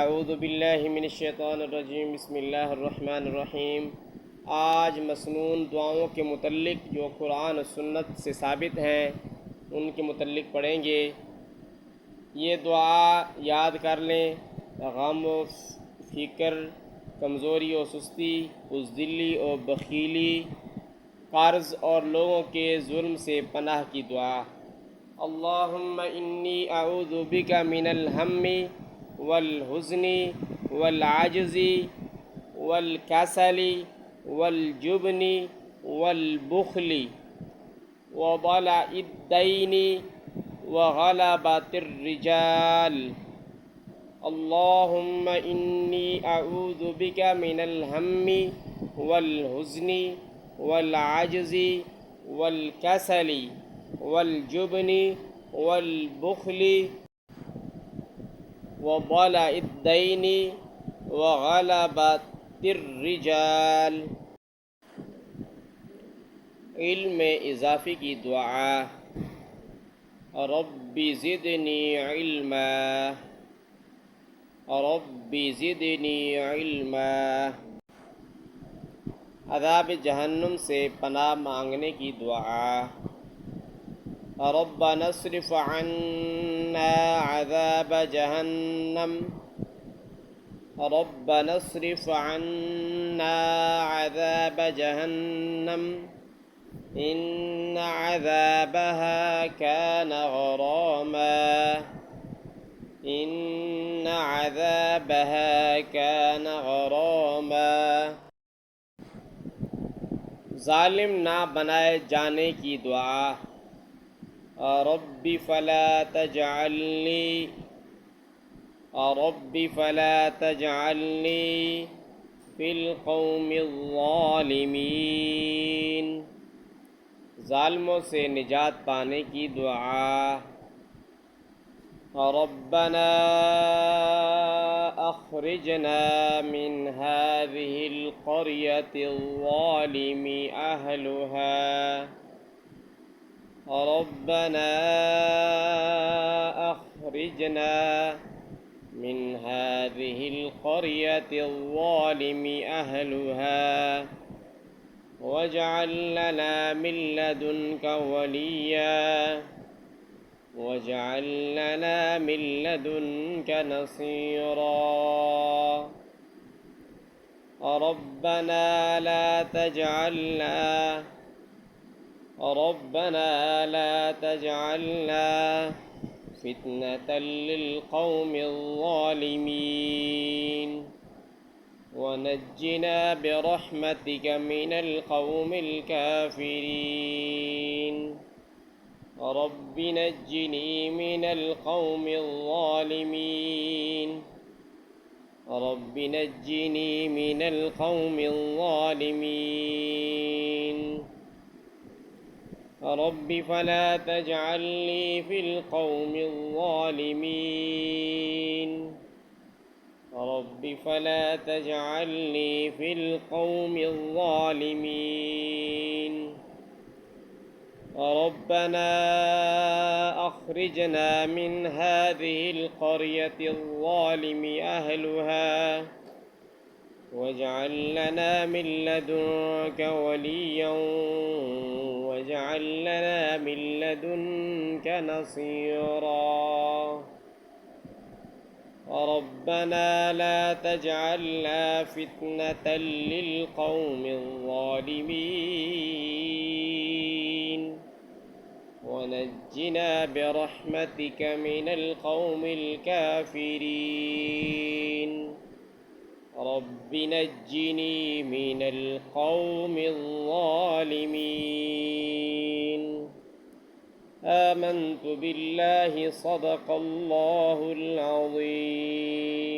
اعوذ باللہ من الشیطان الرجیم، بسم اللہ الرحمن الرحیم۔ آج مسنون دعاؤں کے متعلق جو قرآن و سنت سے ثابت ہیں ان کے متعلق پڑھیں گے۔ یہ دعا یاد کر لیں: غم و فکر، کمزوری و سستی، بزدلی و بخیلی، قرض اور لوگوں کے ظلم سے پناہ کی دعا۔ اللہم انی اعوذ بک من الہم والحزن والعجز والکسل والجبن والبخل وضلع الدین وغلبۃ الرجال۔ اللہم انی اعوذ بک من الہم والحزن والعجز والکسل والجبن والبخل وضلع الدین وغلبۃ الرجال۔ علم اضافی کی دعا: رب زدنی علما، رب زدنی علما۔ عذاب جہنم سے پناہ مانگنے کی دعا: ربنا اصرف عنا عذاب جہنم، ربنا اصرف عنا عذاب جہنم ان عذابها كان غراما، ان عذابها كان غراما۔ ظالم نہ بنائے جانے کی دعا: رب فلا تجعلنی، رب فلا تجعلنی فی القوم الظالمین۔ ظالموں سے نجات پانے کی دعا: ربنا اخرجنا من هذه القرية الظالم أهلها، ربنا اخرجنا من هذه القرية الظالم أهلها واجعل لنا من لدنك وليا واجعل لنا من لدنك نصيرا، ربنا لا تجعلنا فتنة للقوم الظالمين ونجنا برحمتك من القوم الكافرين، رب نجني من القوم الظالمين، رب نجني من القوم الظالمين، رب فلا تجعلني في القوم الظالمين، رب فلا تجعلني في القوم الظالمين، ربنا أخرجنا من هذه القرية الظالم أهلها واجعل لنا من لدنك وليا واجعل لنا من لدنك نصيرا، ربنا لا تجعلنا فتنة للقوم الظالمين ونجنا برحمتك من القوم الكافرين، رب نجني من القوم الظالمين۔ آمنت بالله، صدق الله العظيم۔